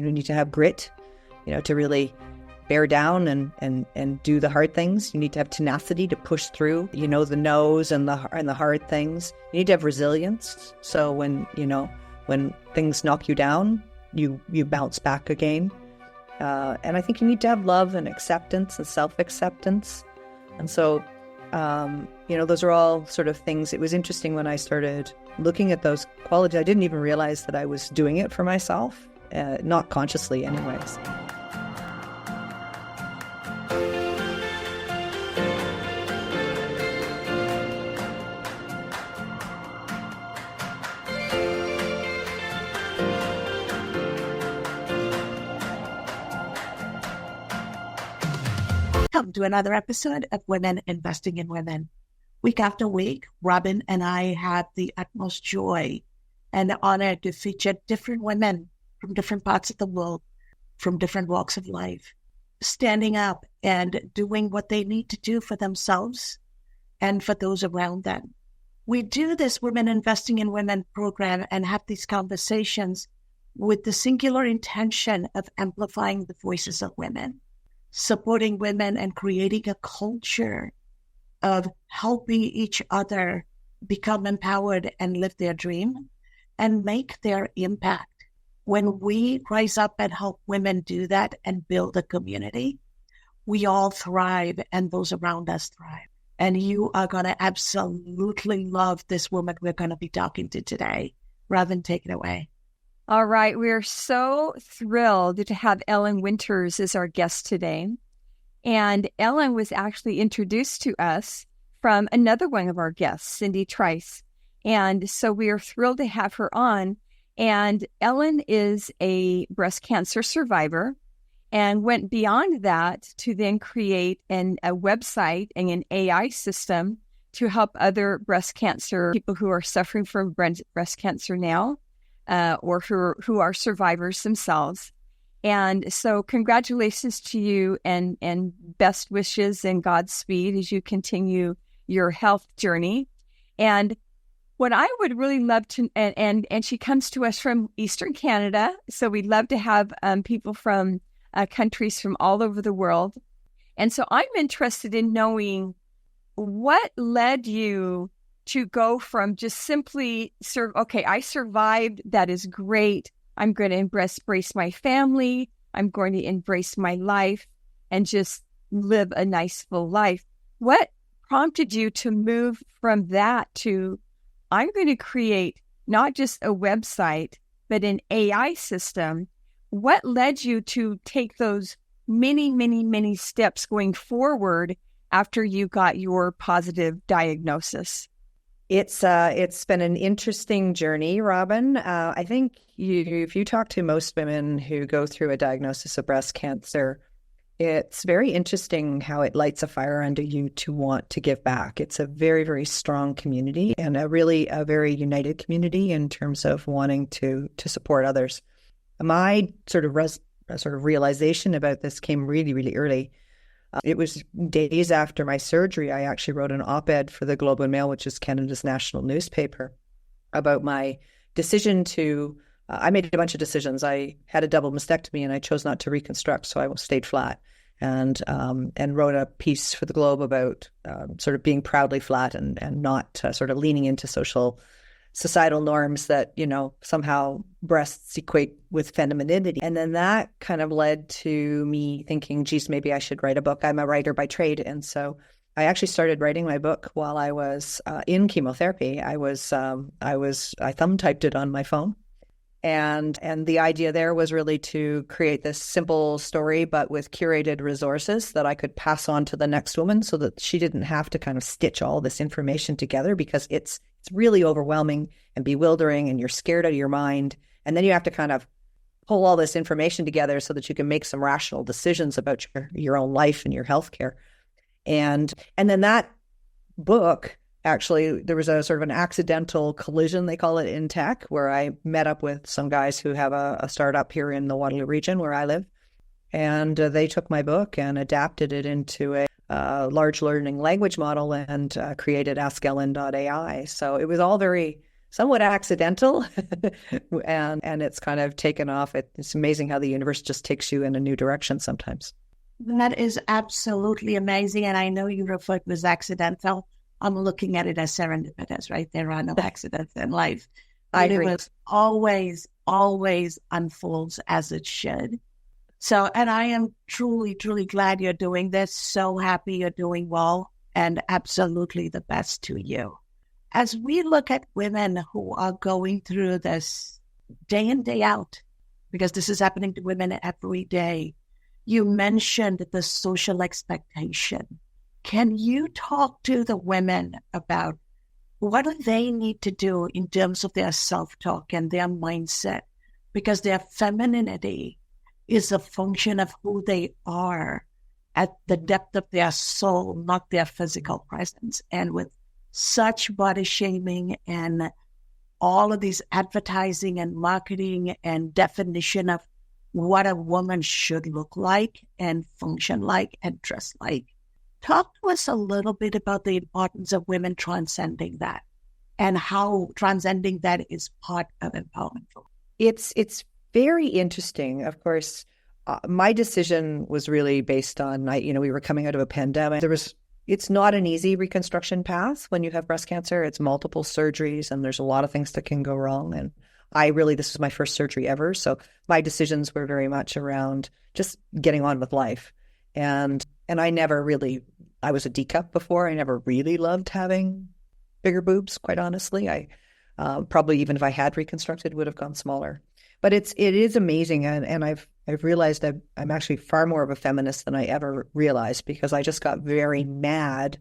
You need to have grit, to really bear down and do the hard things. You need to have tenacity to push through, the no's and the hard things. You need to have resilience. So when things knock you down, you bounce back again. And I think you need to have love and acceptance and self-acceptance. And so, those are all sort of things. It was interesting when I started looking at those qualities. I didn't even realize that I was doing it for myself, not consciously anyways. Welcome to another episode of Women Investing in Women. Week after week, Robin and I have the utmost joy and honor to feature different women from different parts of the world, from different walks of life, standing up and doing what they need to do for themselves and for those around them. We do this Women Investing in Women program and have these conversations with the singular intention of amplifying the voices of women, supporting women, and creating a culture of helping each other become empowered and live their dream and make their impact. When we rise up and help women do that and build a community, we all thrive and those around us thrive. And you are going to absolutely love this woman we're going to be talking to today. Robin, take it away. All right. We're so thrilled to have Ellen Winters as our guest today. And Ellen was actually introduced to us from another one of our guests, Cindy Trice. And so we are thrilled to have her on. And Ellen is a breast cancer survivor and went beyond that to then create a website and an AI system to help other breast cancer people who are suffering from breast cancer now. Or who are survivors themselves. And so congratulations to you and best wishes and Godspeed as you continue your health journey. And what I would really love to, and she comes to us from Eastern Canada, so we'd love to have people from countries from all over the world. And so I'm interested in knowing what led you to go from just simply, I survived, that is great. I'm going to embrace my family. I'm going to embrace my life and just live a nice, full life. What prompted you to move from that to, I'm going to create not just a website, but an AI system? What led you to take those many, many, many steps going forward after you got your positive diagnosis? It's been an interesting journey, Robin. I think if you talk to most women who go through a diagnosis of breast cancer, it's very interesting how it lights a fire under you to want to give back. It's a very, very strong community and a very united community in terms of wanting to support others. My sort of realization about this came really, really early. It was days after my surgery. I actually wrote an op-ed for the Globe and Mail, which is Canada's national newspaper, about my decision to, I made a bunch of decisions. I had a double mastectomy and I chose not to reconstruct, so I stayed flat and wrote a piece for the Globe about sort of being proudly flat and not sort of leaning into societal norms that, somehow breasts equate with femininity. And then that kind of led to me thinking, geez, maybe I should write a book. I'm a writer by trade. And so I actually started writing my book while I was in chemotherapy. I thumb typed it on my phone. And the idea there was really to create this simple story, but with curated resources that I could pass on to the next woman so that she didn't have to kind of stitch all this information together, because it's really overwhelming and bewildering and you're scared out of your mind. And then you have to kind of pull all this information together so that you can make some rational decisions about your own life and your healthcare. And then that book, actually, there was a sort of an accidental collision, they call it, in tech, where I met up with some guys who have a startup here in the Waterloo region where I live. And they took my book and adapted it into a large learning language model and created AskEllen.ai. So it was all very somewhat accidental, and it's kind of taken off. It's amazing how the universe just takes you in a new direction sometimes. That is absolutely amazing. And I know you referred to as accidental. I'm looking at it as serendipitous, right? There are no accidents in life. I The agree. universe always unfolds as it should. So, and I am truly, truly glad you're doing this. So happy you're doing well, and absolutely the best to you. As we look at women who are going through this day in, day out, because this is happening to women every day, you mentioned the social expectation. Can you talk to the women about what do they need to do in terms of their self-talk and their mindset? Because their femininity is a function of who they are at the depth of their soul, not their physical presence. And with such body shaming and all of these advertising and marketing and definition of what a woman should look like and function like and dress like, talk to us a little bit about the importance of women transcending that and how transcending that is part of empowerment. It's very interesting. Of course, my decision was really based on, we were coming out of a pandemic. It's not an easy reconstruction path when you have breast cancer. It's multiple surgeries and there's a lot of things that can go wrong. And this was my first surgery ever. So my decisions were very much around just getting on with life. And I was a D cup before. I never really loved having bigger boobs, quite honestly. I probably, even if I had reconstructed, would have gone smaller. But it is amazing. And I've realized that I'm actually far more of a feminist than I ever realized, because I just got very mad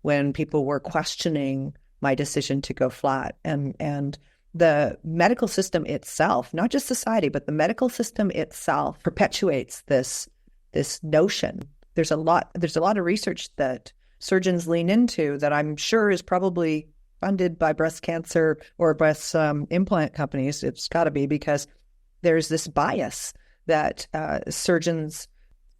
when people were questioning my decision to go flat. And the medical system itself, not just society, but the medical system itself perpetuates this notion. There's a lot of research that surgeons lean into that I'm sure is probably funded by breast cancer or breast implant companies. It's got to be, because there's this bias that surgeons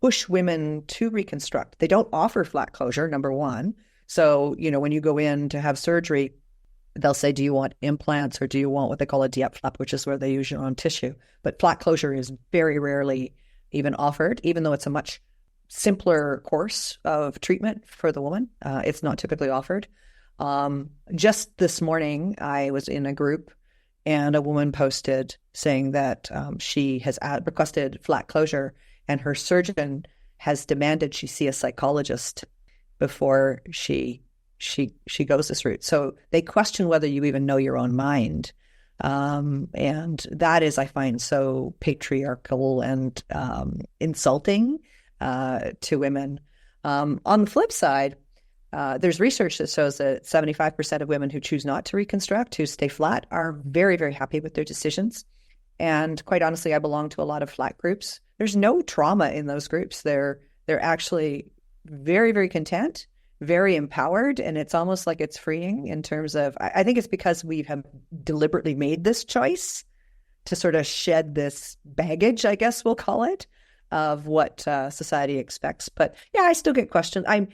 push women to reconstruct. They don't offer flat closure, number one. So, when you go in to have surgery, they'll say, do you want implants or do you want what they call a diaphragm, which is where they use your own tissue? But flat closure is very rarely even offered, even though it's a much simpler course of treatment for the woman. It's not typically offered. Just this morning, I was in a group and a woman posted saying that she has requested flat closure and her surgeon has demanded she see a psychologist before she goes this route. So they question whether you even know your own mind. And that is, I find, so patriarchal and insulting to women. On the flip side, there's research that shows that 75% of women who choose not to reconstruct, who stay flat, are very, very happy with their decisions. And quite honestly, I belong to a lot of flat groups. There's no trauma in those groups. They're actually very, very content, very empowered, and it's almost like it's freeing in terms of, I think it's because we have deliberately made this choice to sort of shed this baggage, I guess we'll call it, of what society expects. But yeah, I still get questions. I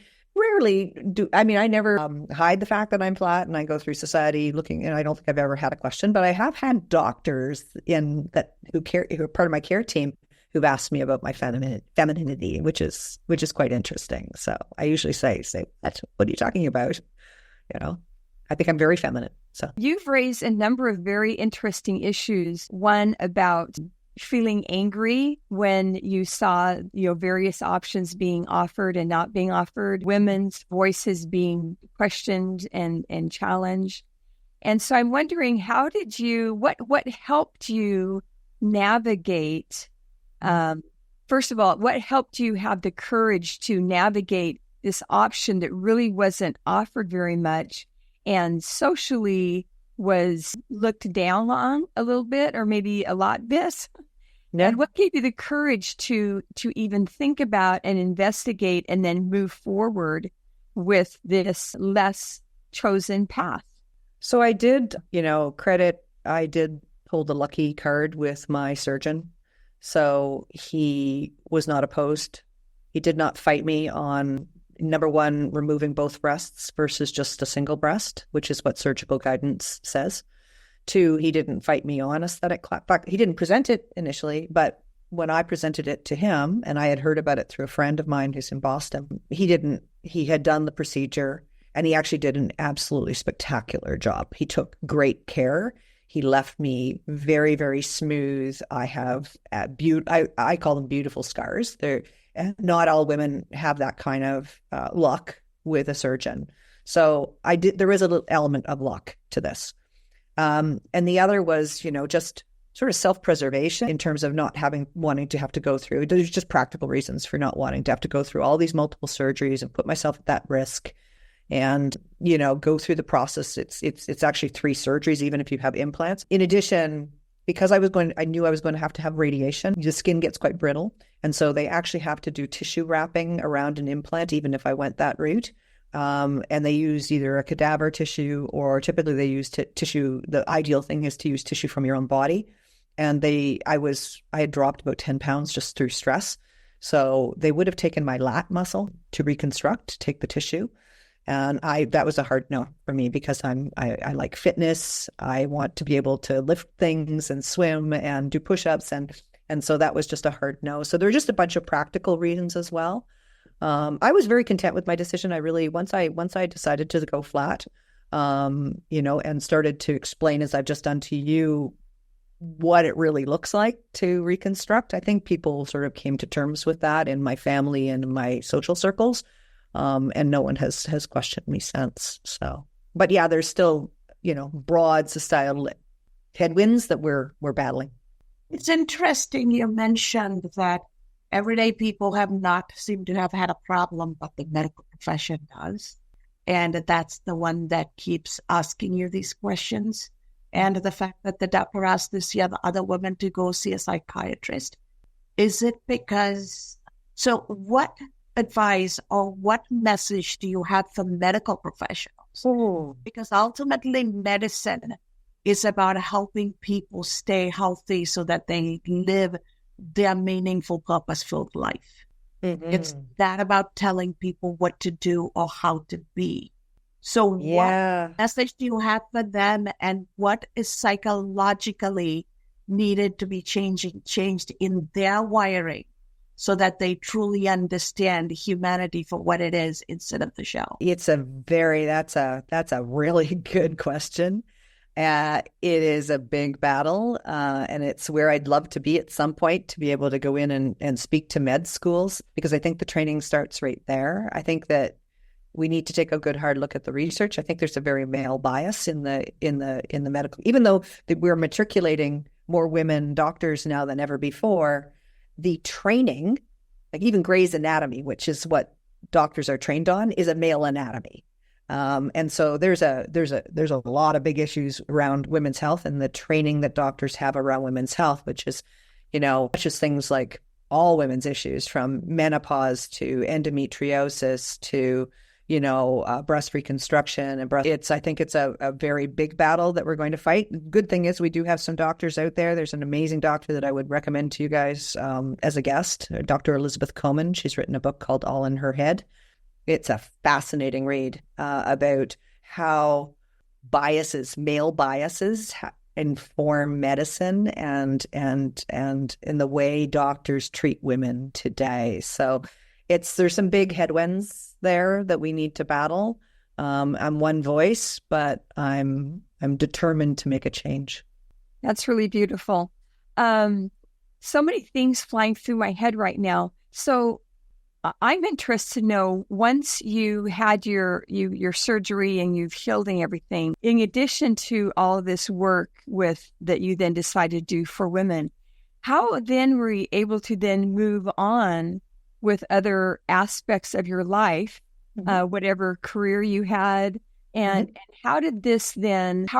never hide the fact that I'm flat, and I go through society looking, and I don't think I've ever had a question, but I have had doctors who are part of my care team who've asked me about my femininity, which is quite interesting. So I usually say, what are you talking about? I think I'm very feminine. So you've raised a number of very interesting issues. One about feeling angry when you saw various options being offered and not being offered, women's voices being questioned and challenged. And so I'm wondering, what helped you navigate, first of all, what helped you have the courage to navigate this option that really wasn't offered very much and socially was looked down on a little bit, or maybe a lot bit? Yeah. And what gave you the courage to even think about and investigate and then move forward with this less chosen path? So I did, I did pull the lucky card with my surgeon. So he was not opposed. He did not fight me on, number one, removing both breasts versus just a single breast, which is what surgical guidance says. Two, he didn't fight me on aesthetic class. In fact, he didn't present it initially, but when I presented it to him, and I had heard about it through a friend of mine who's in Boston, he had done the procedure, and he actually did an absolutely spectacular job. He took great care. He left me very, very smooth. I have I call them beautiful scars. Not all women have that kind of luck with a surgeon. So there is a little element of luck to this. And the other was, just sort of self-preservation in terms of not wanting to have to go through. There's just practical reasons for not wanting to have to go through all these multiple surgeries and put myself at that risk and, go through the process. It's actually 3 surgeries, even if you have implants. In addition, because I knew I was going to have radiation, the skin gets quite brittle. And so they actually have to do tissue wrapping around an implant, even if I went that route. And they use either a cadaver tissue or typically they use tissue. The ideal thing is to use tissue from your own body. And I had dropped about 10 pounds just through stress. So they would have taken my lat muscle to reconstruct, take the tissue. And that was a hard no for me because I like fitness. I want to be able to lift things and swim and do push-ups. And so that was just a hard no. So there were just a bunch of practical reasons as well. I was very content with my decision. I really, once I decided to go flat, and started to explain, as I've just done to you, what it really looks like to reconstruct, I think people sort of came to terms with that in my family and in my social circles. And no one has questioned me since. So, but yeah, there's still, broad societal headwinds that we're battling. It's interesting you mentioned that everyday people have not seemed to have had a problem, but the medical profession does. And that's the one that keeps asking you these questions. And the fact that the doctor asked this other woman to go see a psychiatrist. Is it because, so what advice or what message do you have for medical professionals? Oh. Because ultimately medicine is about helping people stay healthy so that they live their meaningful, purpose-filled life. Mm-hmm. It's not about telling people what to do or how to be. So what message do you have for them, and what is psychologically needed to be changed in their wiring so that they truly understand humanity for what it is instead of the shell? That's a really good question. It is a big battle, and it's where I'd love to be at some point, to be able to go in and speak to med schools, because I think the training starts right there. I think that we need to take a good hard look at the research. I think there's a very male bias in the medical, even though we're matriculating more women doctors now than ever before. The training, like even Grey's Anatomy, which is what doctors are trained on, is a male anatomy. And so there's a lot of big issues around women's health and the training that doctors have around women's health, which is, just things like all women's issues, from menopause to endometriosis to, breast reconstruction and breast. I think it's a very big battle that we're going to fight. Good thing is we do have some doctors out there. There's an amazing doctor that I would recommend to you guys as a guest, Dr. Elizabeth Coman. She's written a book called All in Her Head. It's a fascinating read about how male biases inform medicine and in the way doctors treat women today. So there's some big headwinds there that we need to battle. I'm one voice, but I'm determined to make a change. That's really beautiful. So many things flying through my head right now. So I'm interested to know, once you had your surgery and you've healed and everything, in addition to all of this work that you then decided to do for women, how then were you able to then move on with other aspects of your life, whatever career you had, and how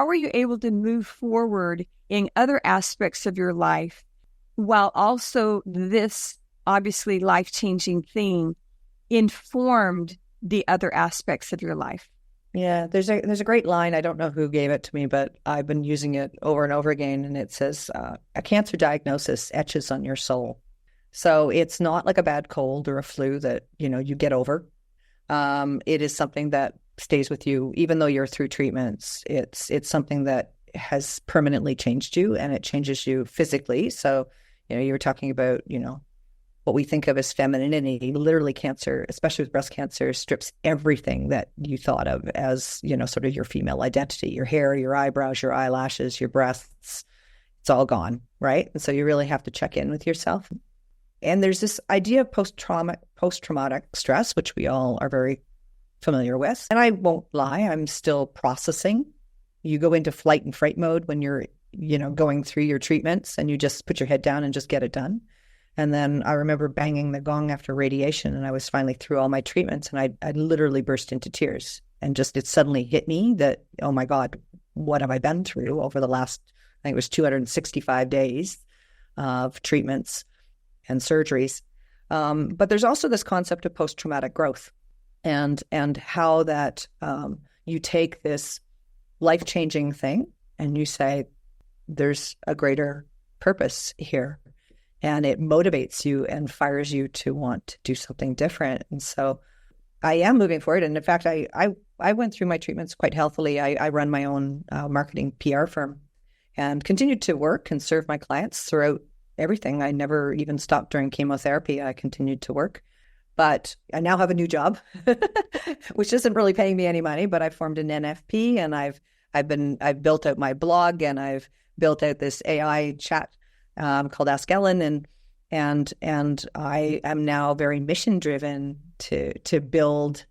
were you able to move forward in other aspects of your life while also this obviously life-changing thing informed the other aspects of your life? Yeah, there's a great line. I don't know who gave it to me, but I've been using it over and over again. And it says, a cancer diagnosis etches on your soul. So it's not like a bad cold or a flu that, you get over. It is something that stays with you, even though you're through treatments. It's something that has permanently changed you, and it changes you physically. So, you were talking about, what we think of as femininity. Literally, cancer, especially with breast cancer, strips everything that you thought of as, sort of your female identity, your hair, your eyebrows, your eyelashes, your breasts. It's all gone, right? And so you really have to check in with yourself. And there's this idea of post-traumatic stress, which we all are very familiar with. And I won't lie, I'm still processing. You go into flight and fright mode when you're, going through your treatments, and you just put your head down and just get it done. And then I remember banging the gong after radiation, and I was finally through all my treatments, and I literally burst into tears. And just, it suddenly hit me that, oh my God, what have I been through over the last, I think it was 265 days of treatments and surgeries. But there's also this concept of post-traumatic growth, and how that you take this life-changing thing and you say, there's a greater purpose here. And it motivates you and fires you to want to do something different. And so I am moving forward. And in fact, I went through my treatments quite healthily. I run my own marketing PR firm and continued to work and serve my clients throughout everything. I never even stopped during chemotherapy. I continued to work. But I now have a new job, which isn't really paying me any money, but I formed an NFP, and I've built out my blog, and I've built out this AI chat called Ask Ellen, and I am now very mission driven to build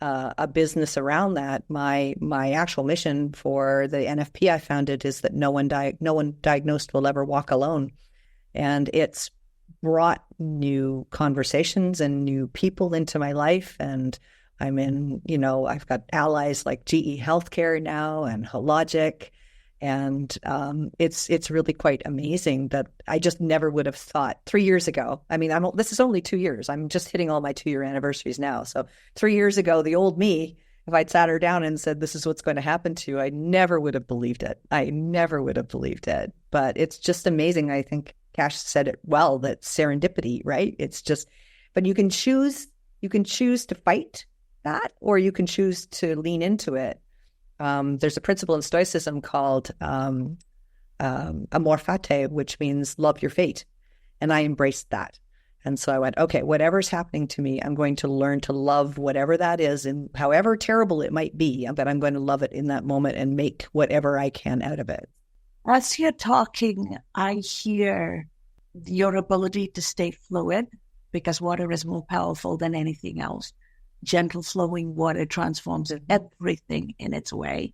a business around that. My actual mission for the NFP I founded is that no one diagnosed will ever walk alone, and it's brought new conversations and new people into my life. And I'm in, I've got allies like GE Healthcare now and Hologic. And it's really quite amazing that I just never would have thought 3 years ago. I mean, this is only 2 years. I'm just hitting all my 2-year anniversaries now. So 3 years ago, the old me, if I'd sat her down and said, this is what's going to happen to you, I never would have believed it. But it's just amazing. I think Cash said it well, that serendipity, right? It's just, but you can choose to fight that, or you can choose to lean into it. There's a principle in Stoicism called amor fati, which means love your fate. And I embraced that. And so I went, okay, whatever's happening to me, I'm going to learn to love whatever that is, and however terrible it might be, but I'm going to love it in that moment and make whatever I can out of it. As you're talking, I hear your ability to stay fluid, because water is more powerful than anything else. Gentle flowing water transforms everything in its way,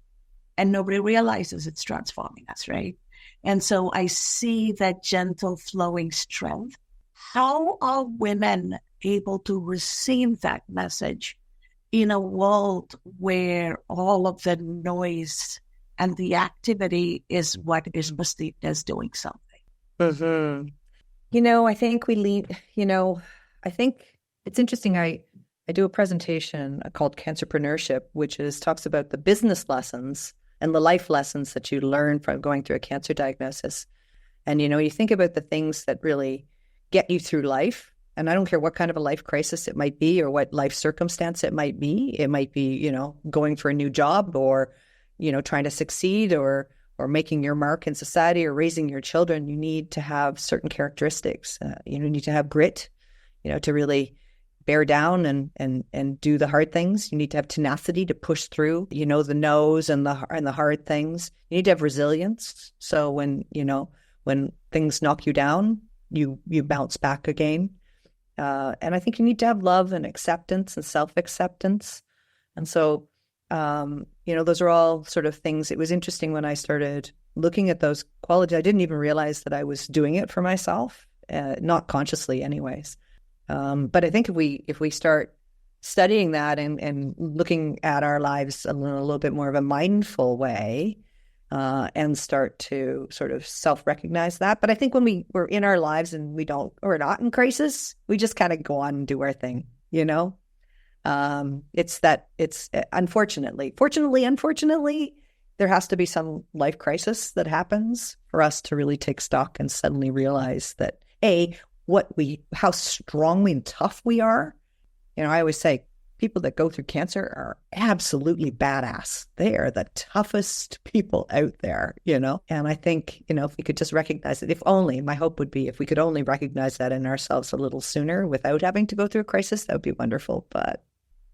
and nobody realizes it's transforming us, right? And so I see that gentle flowing strength. How are women able to receive that message in a world where all of the noise and the activity is what is perceived as doing something? Mm-hmm. I think I think it's interesting. I do a presentation called Cancerpreneurship, which talks about the business lessons and the life lessons that you learn from going through a cancer diagnosis. And, you think about the things that really get you through life. And I don't care what kind of a life crisis it might be, or what life circumstance it might be. It might be, going for a new job, or, trying to succeed, or making your mark in society, or raising your children. You need to have certain characteristics. You need to have grit, to really bear down and do the hard things. You need to have tenacity to push through, the no's and the hard things. You need to have resilience. So when things knock you down, you bounce back again. And I think you need to have love and acceptance and self-acceptance. And so, those are all sort of things. It was interesting when I started looking at those qualities. I didn't even realize that I was doing it for myself, not consciously anyways. But I think if we start studying that and looking at our lives in a little bit more of a mindful way, and start to sort of self-recognize that. But I think when we're in our lives and we're not in crisis, we just kind of go on and do our thing, It's unfortunately, there has to be some life crisis that happens for us to really take stock and suddenly realize that, how strong and tough we are. I always say people that go through cancer are absolutely badass. They are the toughest people out there, And I think, if we could just recognize it, my hope would be if we could only recognize that in ourselves a little sooner without having to go through a crisis, that would be wonderful. But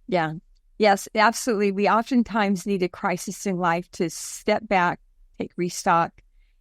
yeah. Yes, absolutely. We oftentimes need a crisis in life to step back, take restock,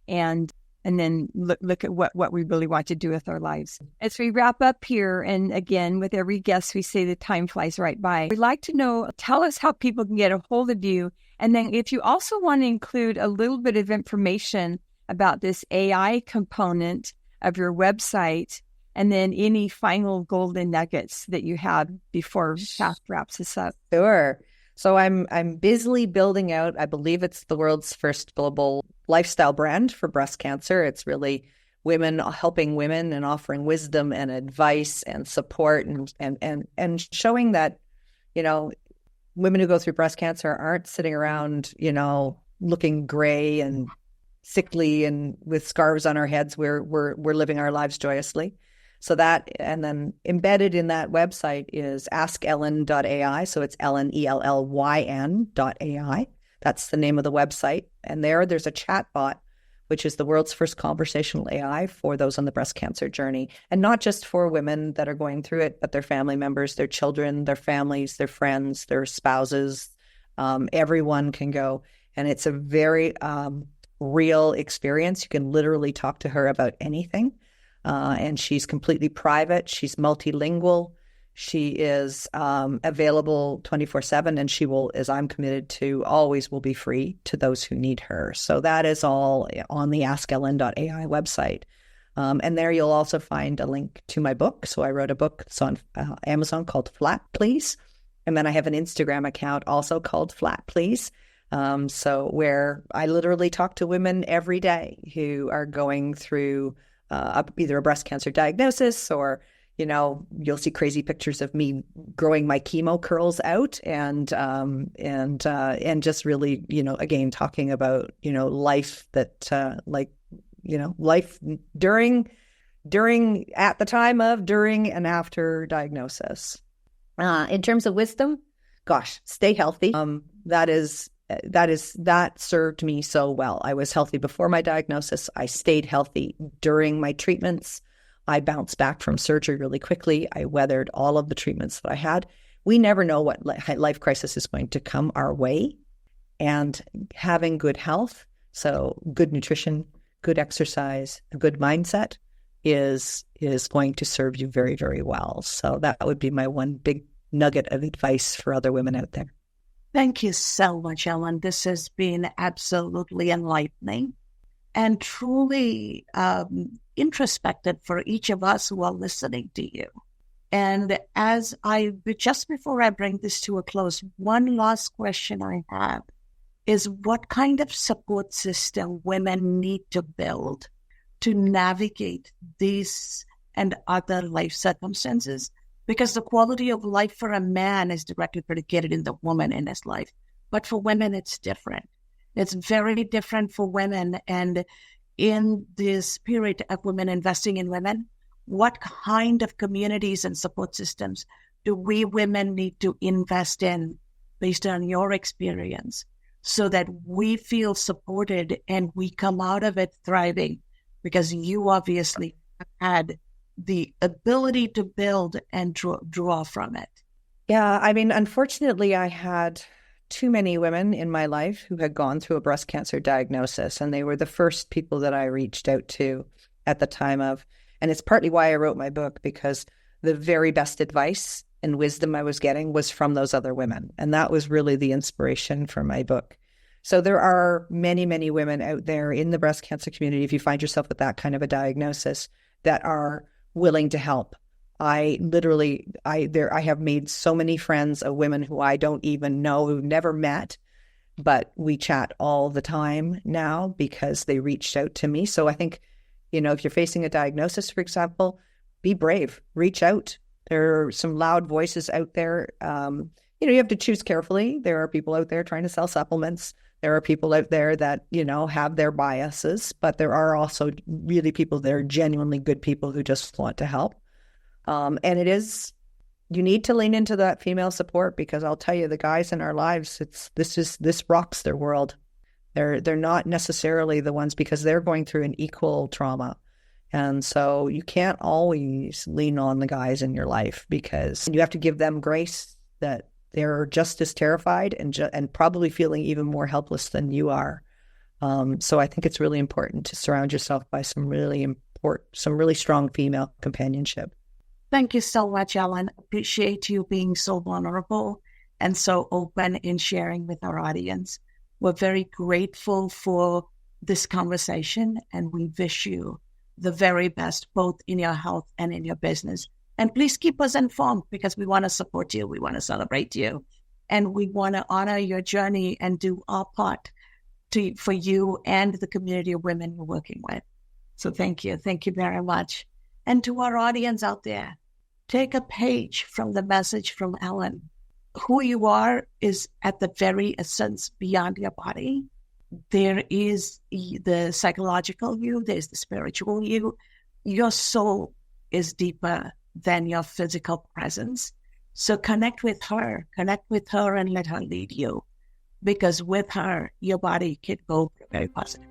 and then look at what we really want to do with our lives. As we wrap up here, and again, with every guest, we say the time flies right by. We'd like to know, tell us how people can get a hold of you. And then if you also want to include a little bit of information about this AI component of your website, and then any final golden nuggets that you have before Kath wraps us up. Sure. So I'm busily building out, I believe it's the world's first global lifestyle brand for breast cancer. It's really women, helping women and offering wisdom and advice and support and showing that, women who go through breast cancer aren't sitting around, looking gray and sickly and with scarves on our heads. We're living our lives joyously. So that, and then embedded in that website is askellen.ai. So it's ELLYN.ai. That's the name of the website. And there's a chat bot, which is the world's first conversational AI for those on the breast cancer journey. And not just for women that are going through it, but their family members, their children, their families, their friends, their spouses. Everyone can go. And it's a very real experience. You can literally talk to her about anything. And she's completely private. She's multilingual. She is available 24/7, and she will, as I'm committed to, always will be free to those who need her. So that is all on the askellen.ai website. And there you'll also find a link to my book. So I wrote a book that's on Amazon called Flat Please. And then I have an Instagram account also called Flat Please. So where I literally talk to women every day who are going through either a breast cancer diagnosis, or, you'll see crazy pictures of me growing my chemo curls out and just really, again, talking about, life that, life during, at the time of, during, and after diagnosis. In terms of wisdom, gosh, stay healthy. That served me so well. I was healthy before my diagnosis. I stayed healthy during my treatments. I bounced back from surgery really quickly. I weathered all of the treatments that I had. We never know what life crisis is going to come our way. And having good health, so good nutrition, good exercise, a good mindset is going to serve you very, very well. So that would be my one big nugget of advice for other women out there. Thank you so much, Ellen. This has been absolutely enlightening and truly introspective for each of us who are listening to you. And just before I bring this to a close, one last question I have is, what kind of support system women need to build to navigate these and other life circumstances? Because the quality of life for a man is directly predicated in the woman in his life. But for women, it's different. It's very different for women. And in this spirit of women investing in women, what kind of communities and support systems do we women need to invest in based on your experience so that we feel supported and we come out of it thriving? Because you obviously have had the ability to build and draw from it. Yeah, I mean, unfortunately, I had too many women in my life who had gone through a breast cancer diagnosis, and they were the first people that I reached out to at the time of, and it's partly why I wrote my book, because the very best advice and wisdom I was getting was from those other women. And that was really the inspiration for my book. So there are many, many women out there in the breast cancer community, if you find yourself with that kind of a diagnosis, that are willing to help. I have made so many friends of women who I don't even know, who've never met, but we chat all the time now because they reached out to me. So I think, if you're facing a diagnosis, for example, be brave, reach out. There are some loud voices out there. You have to choose carefully. There are people out there trying to sell supplements. There are people out there that, have their biases, but there are also really people that are genuinely good people who just want to help. And it is you need to lean into that female support, because I'll tell you, the guys in our lives, this rocks their world. They're not necessarily the ones, because they're going through an equal trauma. And so you can't always lean on the guys in your life, because you have to give them grace that they're just as terrified and probably feeling even more helpless than you are. So I think it's really important to surround yourself by some really strong female companionship. Thank you so much, Ellen. Appreciate you being so vulnerable and so open in sharing with our audience. We're very grateful for this conversation, and we wish you the very best, both in your health and in your business. And please keep us informed, because we want to support you. We want to celebrate you. And we want to honor your journey and do our part for you and the community of women you're working with. So thank you. Thank you very much. And to our audience out there, take a page from the message from Ellen. Who you are is at the very essence beyond your body. There is the psychological you, there's the spiritual you. Your soul is deeper than your physical presence. So connect with her and let her lead you. Because with her, your body can go very positive.